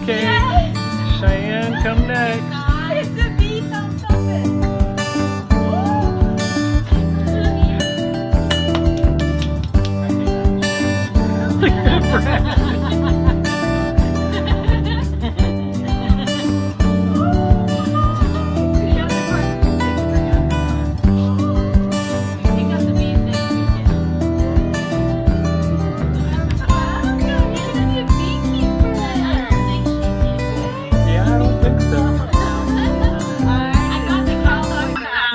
Okay, yes. Cheyenne, come next. It's a bee, don't stop it. Look at Brad.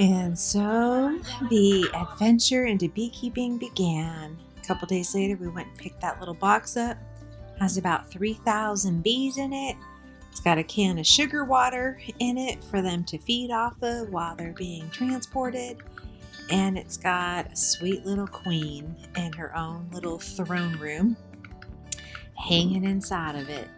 And so the adventure into beekeeping began. A couple days later, we went and picked that little box up. It has about 3,000 bees in it. It's got a can of sugar water in it for them to feed off of while they're being transported. And it's got a sweet little queen in her own little throne room hanging inside of it.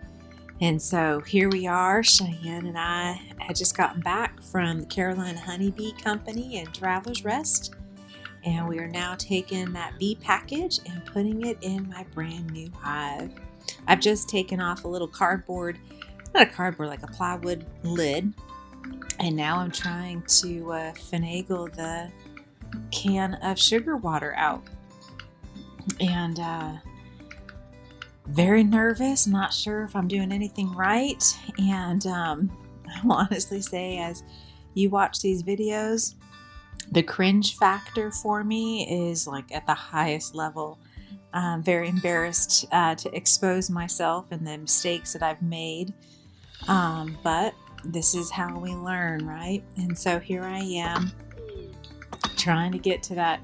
And so here we are. Cheyenne and I had just gotten back from the Carolina Honeybee Company in Traveler's Rest. And we are now taking that bee package and putting it in my brand new hive. I've just taken off a little cardboard, not a cardboard, like a plywood lid. And now I'm trying to finagle the can of sugar water out. And very nervous, not sure if I'm doing anything right. And I will honestly say, as you watch these videos, the cringe factor for me is like at the highest level. I'm very embarrassed to expose myself and the mistakes that I've made. But this is how we learn, right? And so here I am trying to get to that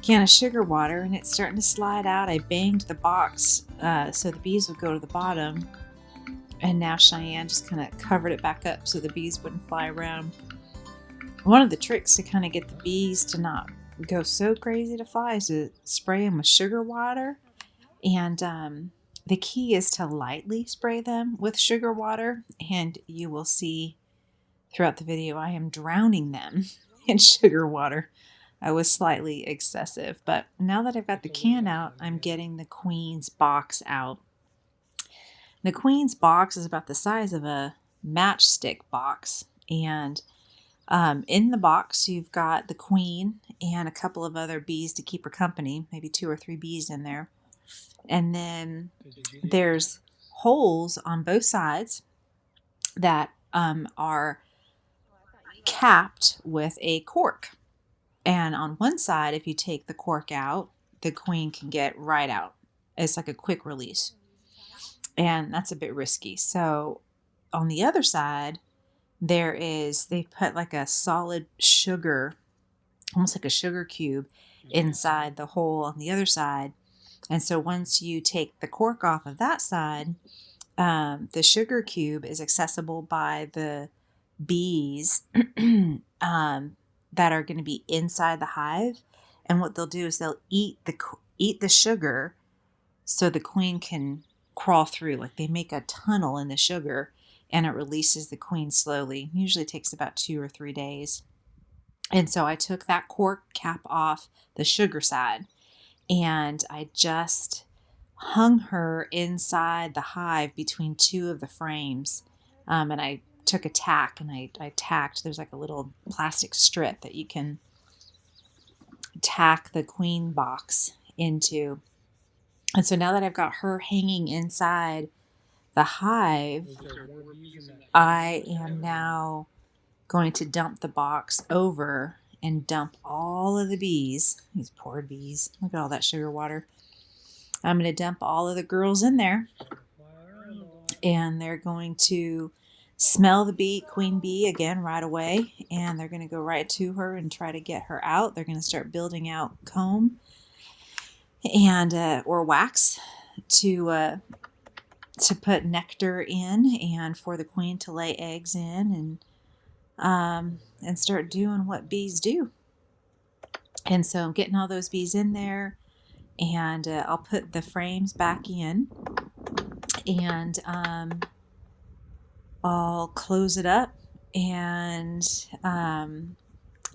can of sugar water, and it's starting to slide out. I banged the box so the bees would go to the bottom, and now Cheyenne just kind of covered it back up so the bees wouldn't fly around. One of the tricks to kind of get the bees to not go so crazy to fly is to spray them with sugar water, and the key is to lightly spray them with sugar water, and you will see throughout the video I am drowning them in sugar water. I was slightly excessive, but now that I've got the can out, I'm getting the queen's box out. The queen's box is about the size of a matchstick box, and in the box you've got the queen and a couple of other bees to keep her company, maybe 2 or 3 bees in there. And then there's holes on both sides that are capped with a cork. And on one side, if you take the cork out, the queen can get right out. It's like a quick release. And that's a bit risky. So on the other side, they put like a solid sugar, almost like a sugar cube inside the hole on the other side. And so once you take the cork off of that side, the sugar cube is accessible by the bees that are going to be inside the hive. And what they'll do is they'll eat the sugar so the queen can crawl through. Like they make a tunnel in the sugar and it releases the queen slowly. Usually it takes about 2 or 3 days. And so I took that cork cap off the sugar side and I just hung her inside the hive between 2 of the frames. And I took a tack and I tacked, there's like a little plastic strip that you can tack the queen box into. And so now that I've got her hanging inside the hive, I am now going to dump the box over and dump all of the bees, these poor bees, look at all that sugar water. I'm going to dump all of the girls in there and they're going to smell the queen bee again right away, and they're going to go right to her and try to get her out. They're going to start building out comb and or wax to put nectar in and for the queen to lay eggs in and start doing what bees do. And so I'm getting all those bees in there, and I'll put the frames back in, and I'll close it up and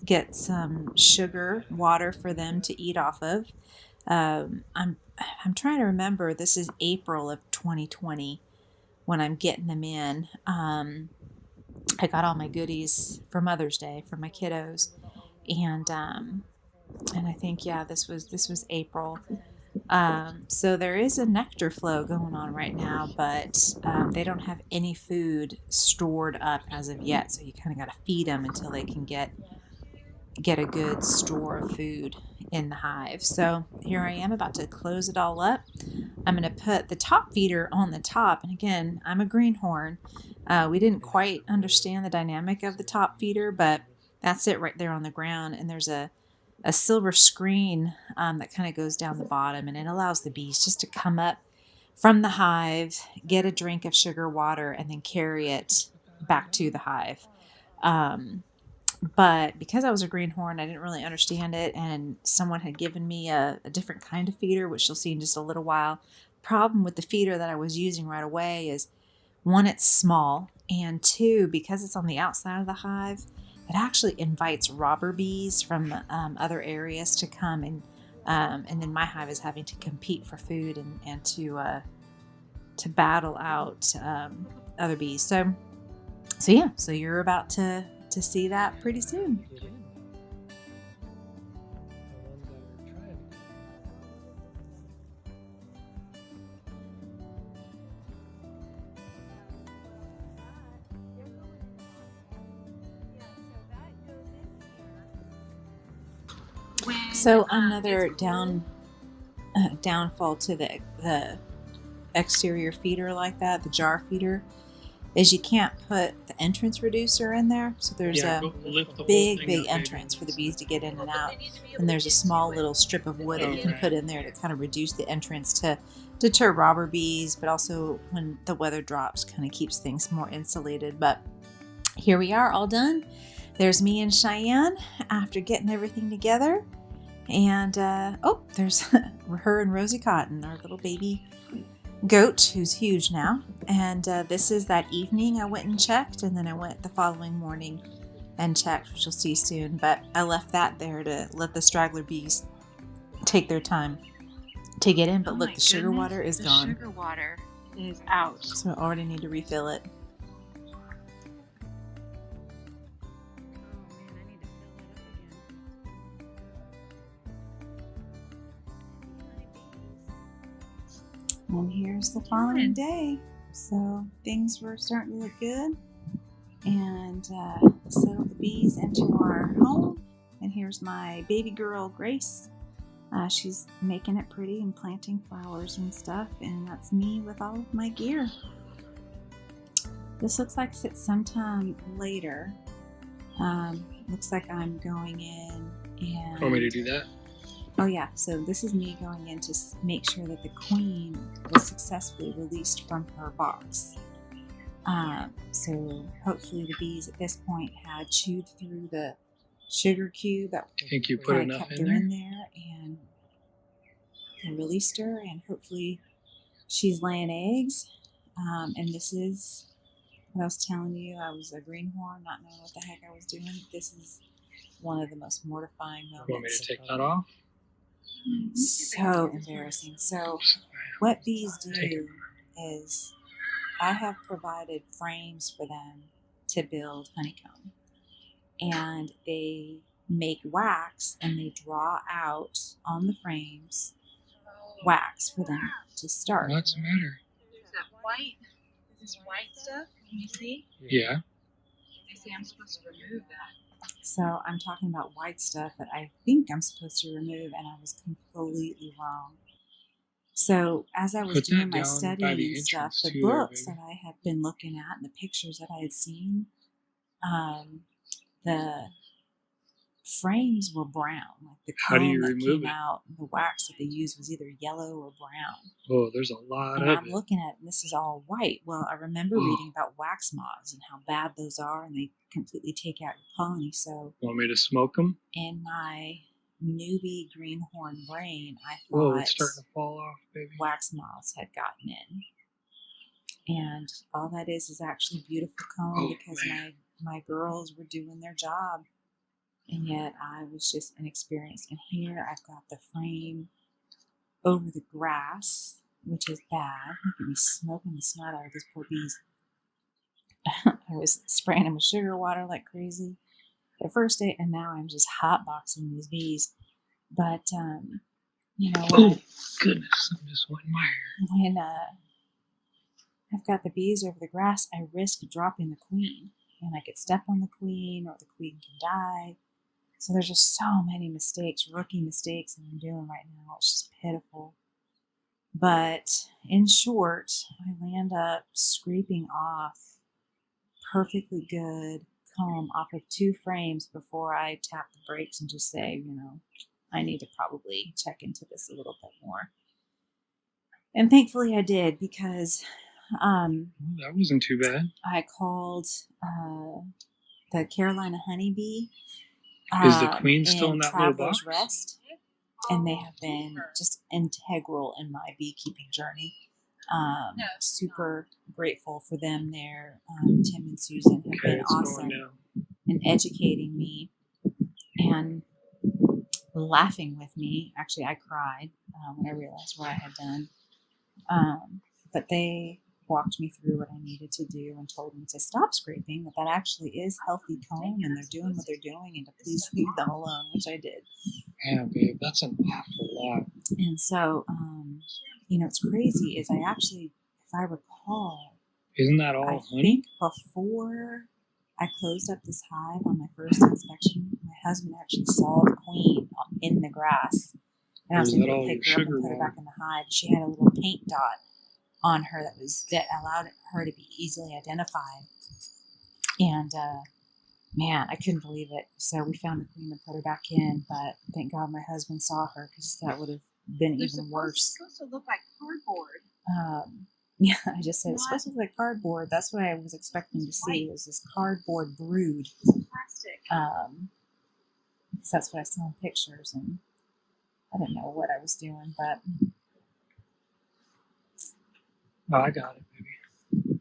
get some sugar water for them to eat off of. I'm trying to remember, this is April of 2020 when I'm getting them in. I got all my goodies for Mother's Day for my kiddos, and I think this was April. So there is a nectar flow going on right now, but they don't have any food stored up as of yet. So you kind of got to feed them until they can get a good store of food in the hive. So here I am about to close it all up. I'm going to put the top feeder on the top. And again, I'm a greenhorn. We didn't quite understand the dynamic of the top feeder, but that's it right there on the ground. And there's a silver screen that kind of goes down the bottom, and it allows the bees just to come up from the hive, get a drink of sugar water, and then carry it back to the hive. But because I was a greenhorn, I didn't really understand it, and someone had given me a different kind of feeder, which you'll see in just a little while. Problem with the feeder that I was using right away is, one, it's small, and two, because it's on the outside of the hive, it actually invites robber bees from other areas to come, and then my hive is having to compete for food and to battle out other bees. So you're about to see that pretty soon. So another downfall to the exterior feeder like that, the jar feeder, is you can't put the entrance reducer in there. So there's a big entrance for the bees to get in and out. And there's a small little strip of wood that you can put in there to kind of reduce the entrance to deter robber bees, but also when the weather drops, kind of keeps things more insulated. But here we are, all done. There's me and Cheyenne after getting everything together. And there's her and Rosie Cotton, our little baby goat, who's huge now. And this is that evening I went and checked, and then I went the following morning and checked, which you'll see soon. But I left that there to let the straggler bees take their time to get in. But look, the sugar water is gone. The sugar water is out. So I already need to refill it. And here's the following day. So things were starting to look good. And settled the bees into our home. And here's my baby girl, Grace. She's making it pretty and planting flowers and stuff. And that's me with all of my gear. This looks like it's sometime later. Looks like I'm going in and... Want me to do that? Oh yeah, so this is me going in to make sure that the queen was successfully released from her box. So hopefully the bees at this point had chewed through the sugar cube that I think you put enough kept in her there? in there and released her, and hopefully she's laying eggs. And this is what I was telling you. I was a greenhorn, not knowing what the heck I was doing. This is one of the most mortifying moments. Want me to take that off? So embarrassing. So what bees do is I have provided frames for them to build honeycomb, and they make wax and they draw out on the frames wax for them to start. What's the matter? Is that white? Is this white stuff? Can you see? Yeah. They say I'm supposed to remove that. So I'm talking about white stuff that I think I'm supposed to remove, and I was completely wrong. So as I was Put doing that my down studying by the and stuff, entrance the too there, books baby. that I had been looking at and the pictures that I had seen, the frames were brown. Like the How do you comb that remove came it? out, the wax that they used was either yellow or brown. Oh, there's a lot And of I'm it. looking at it, and this is all white. Well, I remember Oh. reading about wax moths and how bad those are, and they completely take out your colony. So Want me to smoke them? in my newbie greenhorn brain, I Whoa, thought it's starting to fall off, baby. wax moths had gotten in. And all that is actually beautiful comb Oh, because man. my girls were doing their job. And yet I was just inexperienced. And here I've got the frame over the grass. which is bad. Look at me smoking the snot out of these poor bees. I was spraying them with sugar water like crazy the first day, and now I'm just hotboxing these bees. But, Oh, goodness, I'm just wetting my hair. when I've got the bees over the grass, I risk dropping the queen. And I could step on the queen, or the queen can die. So there's just so many mistakes, rookie mistakes that I'm doing right now. It's just pitiful. But in short, I land up scraping off perfectly good comb off of 2 frames before I tap the brakes and just say, I need to probably check into this a little bit more. And thankfully I did, because that wasn't too bad. I called the Carolina Honeybee. Is the queen still in that little Traveler's box? Rest, and they have been just integral in my beekeeping journey. Super grateful for them there. Tim and Susan have been awesome in educating me and laughing with me. Actually, I cried when I realized what I had done. But they walked me through what I needed to do and told me to stop scraping, that actually is healthy comb and they're doing what they're doing, and to please leave them alone, which I did. Yeah, babe, that's an awful lot. And so, what's crazy is I actually, if I recall, Isn't that all I honey? think before I closed up this hive on my first inspection, my husband actually saw the queen in the grass. And I was able to pick her up and put her back in the hive. She had a little paint dot on her that allowed her to be easily identified. And man, I couldn't believe it. So we found the queen and put her back in, but thank God my husband saw her, because that would have been even worse. It's supposed to look like cardboard. Yeah, I just said it's supposed to look like cardboard. That's what I was expecting to see, was this cardboard brood. Plastic. Because that's what I saw in pictures, and I didn't know what I was doing, but Oh, I got it, baby.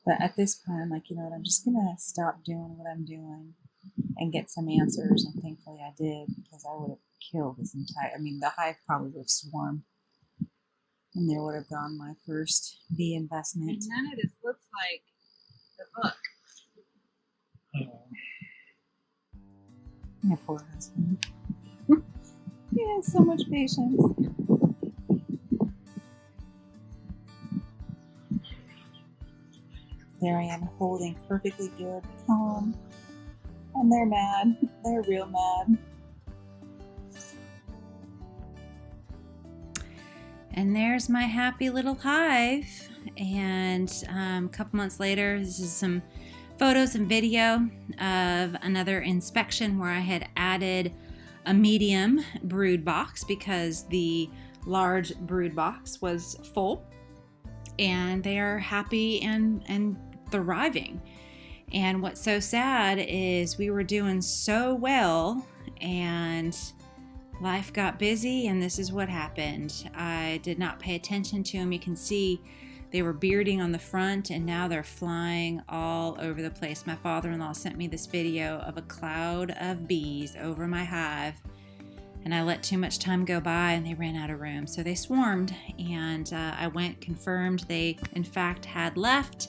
But at this point, I'm like, I'm just going to stop doing what I'm doing and get some answers. And thankfully I did, because I would have killed this the hive probably would have swarmed. And there would have gone my first bee investment. And none of this looks like the book. Oh. My poor husband. He has so much patience. There I am holding perfectly good comb. And they're mad. They're real mad. And there's my happy little hive. And a couple months later, this is some photos and video of another inspection where I had added a medium brood box because the large brood box was full. And they are happy and thriving. And what's so sad is we were doing so well and life got busy, and this is what happened. I did not pay attention to them. You can see they were bearding on the front, and now they're flying all over the place. My father-in-law sent me this video of a cloud of bees over my hive, and I let too much time go by and they ran out of room. So they swarmed, and I went, confirmed they in fact had left.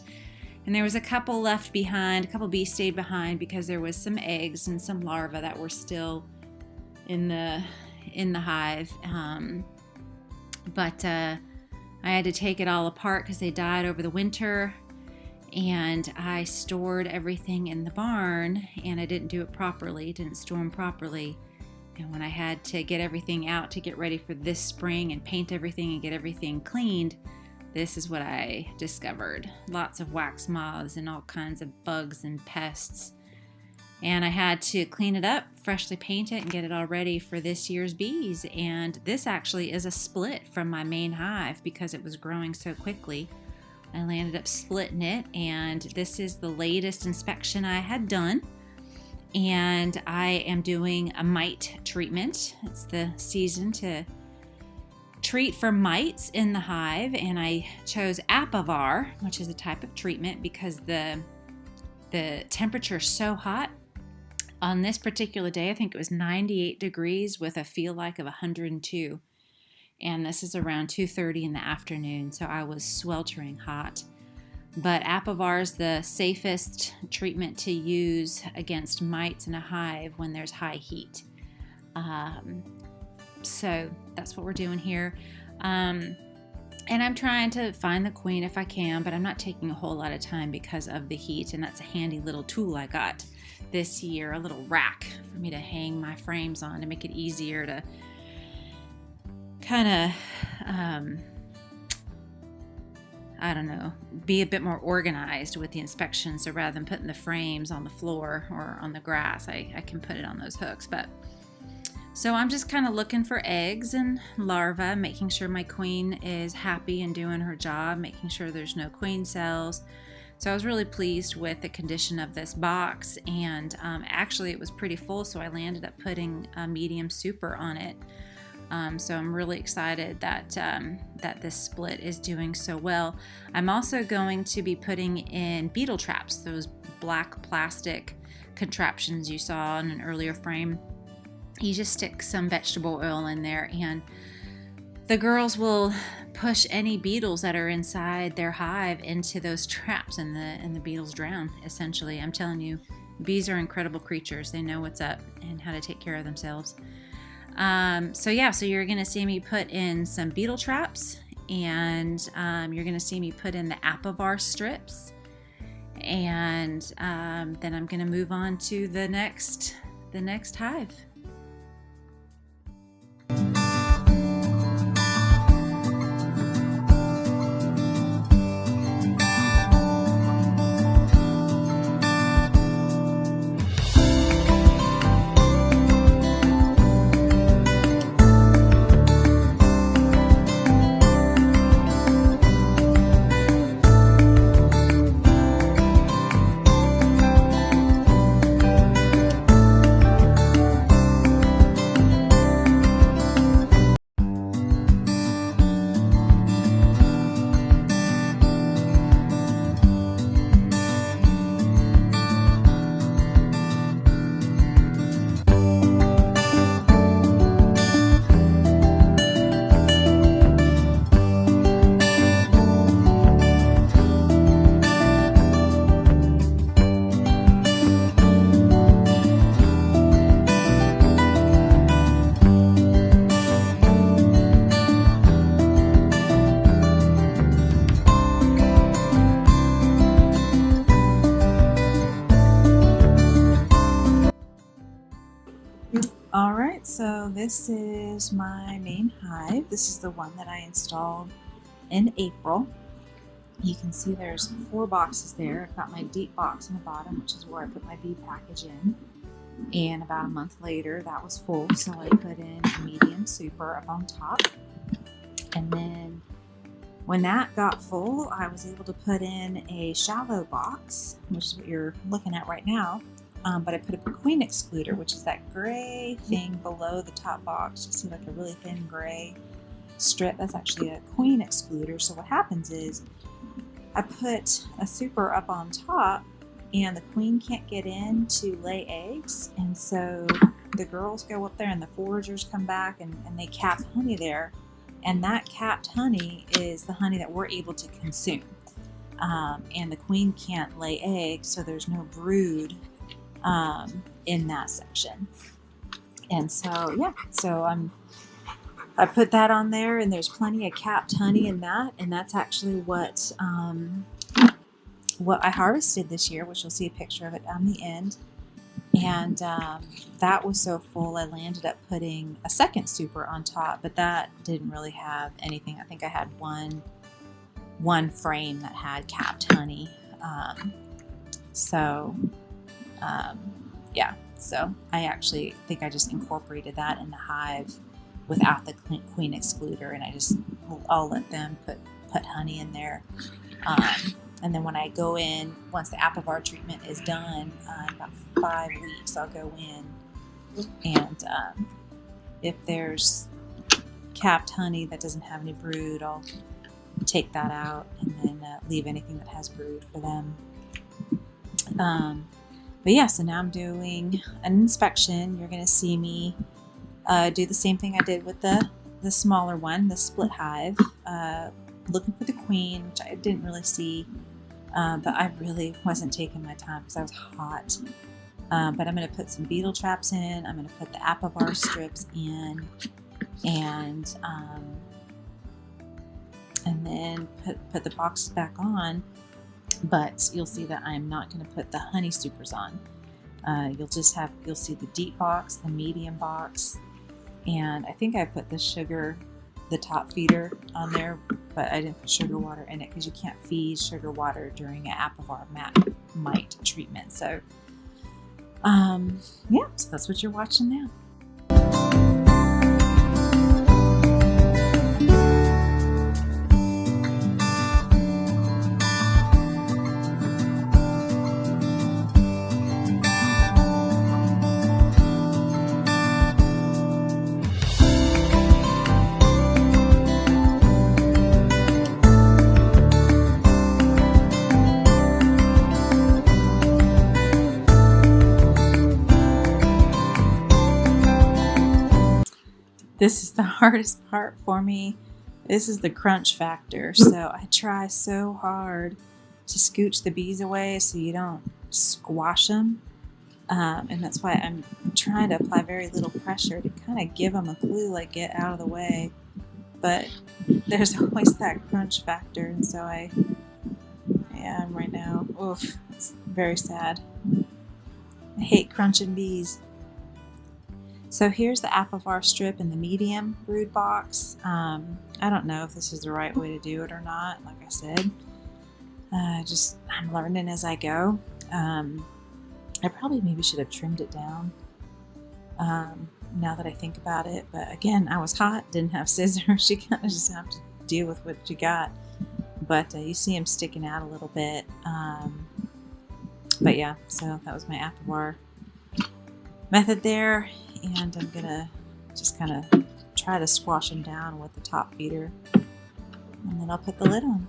And there was a couple left behind, a couple bees stayed behind because there was some eggs and some larvae that were still in the hive. But I had to take it all apart because they died over the winter. And I stored everything in the barn, and I didn't do it properly, didn't store them properly. And when I had to get everything out to get ready for this spring and paint everything and get everything cleaned, this is what I discovered. Lots of wax moths and all kinds of bugs and pests. And I had to clean it up, freshly paint it, and get it all ready for this year's bees. And this actually is a split from my main hive because it was growing so quickly. I landed up splitting it, and this is the latest inspection I had done. And I am doing a mite treatment. It's the season to treat for mites in the hive, and I chose Apivar, which is a type of treatment, because the temperature is so hot. On this particular day, I think it was 98 degrees with a feel like of 102. and this is around 2:30 in the afternoon, so I was sweltering hot. But Apivar is the safest treatment to use against mites in a hive when there's high heat. So that's what we're doing here. And I'm trying to find the queen if I can, but I'm not taking a whole lot of time because of the heat, and that's a handy little tool I got this year, a little rack for me to hang my frames on to make it easier to kind of, I don't know, be a bit more organized with the inspection. So rather than putting the frames on the floor or on the grass, I can put it on those hooks. But so I'm just kind of looking for eggs and larvae, making sure my queen is happy and doing her job, making sure there's no queen cells. So I was really pleased with the condition of this box, and actually it was pretty full, so I landed up putting a medium super on it. So I'm really excited that that this split is doing so well. I'm also going to be putting in beetle traps, those black plastic contraptions you saw in an earlier frame. You just stick some vegetable oil in there, and the girls will push any beetles that are inside their hive into those traps, and the beetles drown, essentially. I'm telling you, bees are incredible creatures. They know what's up and how to take care of themselves. So you're going to see me put in some beetle traps, and you're going to see me put in the Apivar strips, and then I'm going to move on to the next hive. Alright, so this is my main hive. This is the one that I installed in April. You can see there's 4 boxes there. I've got my deep box in the bottom, which is where I put my bee package in. And about a month later, that was full, so I put in a medium super up on top. And then when that got full, I was able to put in a shallow box, which is what you're looking at right now. But I put a queen excluder, which is that gray thing below the top box. You see like a really thin gray strip. That's actually a queen excluder. So what happens is I put a super up on top, and the queen can't get in to lay eggs. And so the girls go up there and the foragers come back and they cap honey there. And that capped honey is the honey that we're able to consume. And the queen can't lay eggs, so there's no brood in that section. And so I put that on there, and there's plenty of capped honey in that, and that's actually what I harvested this year, which you'll see a picture of it on the end. And that was so full, I landed up putting a second super on top, but that didn't really have anything. I think I had one frame that had capped honey. So I actually think I just incorporated that in the hive without the queen excluder, and I'll let them put honey in there. And then when I go in, once the Apivar treatment is done, in about 5 weeks, I'll go in, and if there's capped honey that doesn't have any brood, I'll take that out and then leave anything that has brood for them. But yeah, so now I'm doing an inspection. You're going to see me do the same thing I did with the the smaller one, the split hive, looking for the queen, which I didn't really see, but I really wasn't taking my time because I was hot. But I'm going to put some beetle traps in. I'm going to put the apivar strips in, and then put the boxes back on. But you'll see that I'm not going to put the honey supers on. You'll see the deep box, the medium box, and I think I put the top feeder on there, but I didn't put sugar water in it because you can't feed sugar water during an apivar mite treatment. So, yeah, so that's what you're watching now. This is the hardest part for me. This is the crunch factor. So I try so hard to scooch the bees away so you don't squash them. And that's why I'm trying to apply very little pressure to kind of give them a clue, like get out of the way. But there's always that crunch factor. And so I am right now. Oof, it's very sad. I hate crunching bees. So here's the apivar strip in the medium brood box. I don't know if this is the right way to do it or not. Like I said, I'm learning as I go. I probably maybe should have trimmed it down now that I think about it. But again, I was hot, didn't have scissors. You kind of just have to deal with what you got. But you see them sticking out a little bit. But yeah, so that was my apivar method there. And I'm gonna just kind of try to squash them down with the top feeder, and then I'll put the lid on.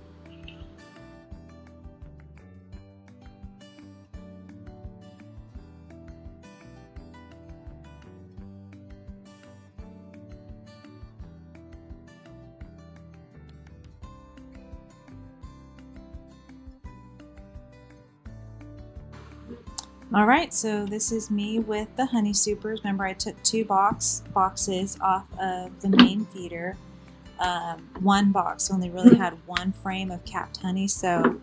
Alright, so this is me with the honey supers. Remember, I took 2 boxes off of the main feeder. One box only really had 1 frame of capped honey, so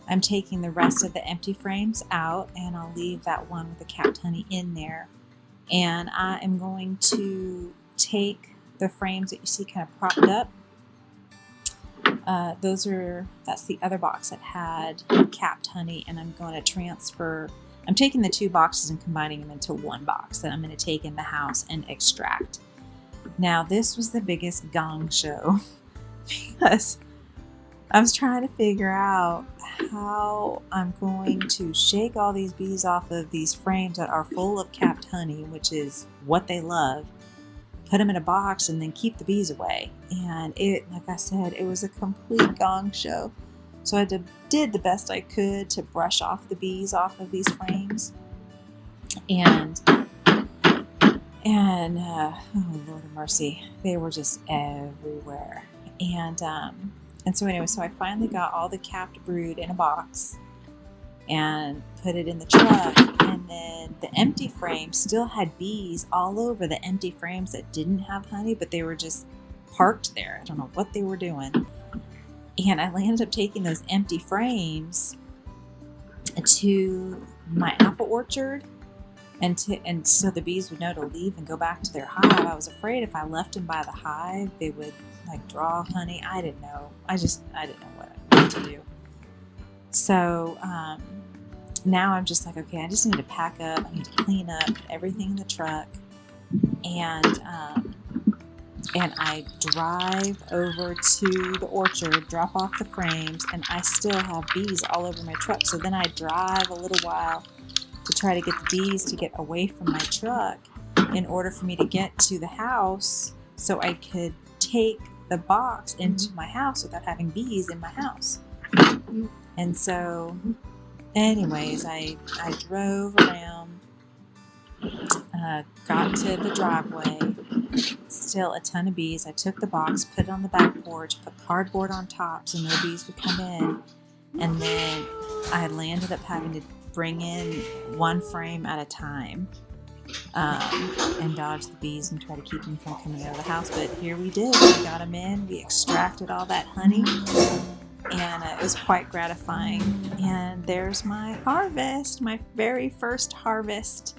I'm taking the rest of the empty frames out, and I'll leave that one with the capped honey in there. And I am going to take the frames that you see kind of propped up. That's the other box that had capped honey, and I'm going to transfer. I'm taking the 2 boxes and combining them into 1 box that I'm going to take in the house and extract. Now, this was the biggest gong show because I was trying to figure out how I'm going to shake all these bees off of these frames that are full of capped honey, which is what they love, put them in a box, and then keep the bees away. And it, like I said, it was a complete gong show. So I did the best I could to brush off the bees off of these frames. And oh Lord of mercy, they were just everywhere. And so anyway, so I finally got all the capped brood in a box and put it in the truck. And then the empty frames still had bees all over the empty frames that didn't have honey, but they were just parked there. I don't know what they were doing. And I ended up taking those empty frames to my apple orchard, and so the bees would know to leave and go back to their hive. I was afraid if I left them by the hive, they would like draw honey. I didn't know. I didn't know what to do. So now I'm just like, okay, I just need to pack up. I need to clean up everything in the truck, and I drive over to the orchard, drop off the frames, and I still have bees all over my truck. So then I drive a little while to try to get the bees to get away from my truck in order for me to get to the house so I could take the box into my house without having bees in my house. And so anyways, I drove around, got to the driveway, still still a ton of bees. I took the box, put it on the back porch, put cardboard on top so no bees would come in, and then I landed up having to bring in one frame at a time and dodge the bees and try to keep them from coming out of the house. But here we did. We got them in. We extracted all that honey, and it was quite gratifying. And there's my harvest, my very first harvest.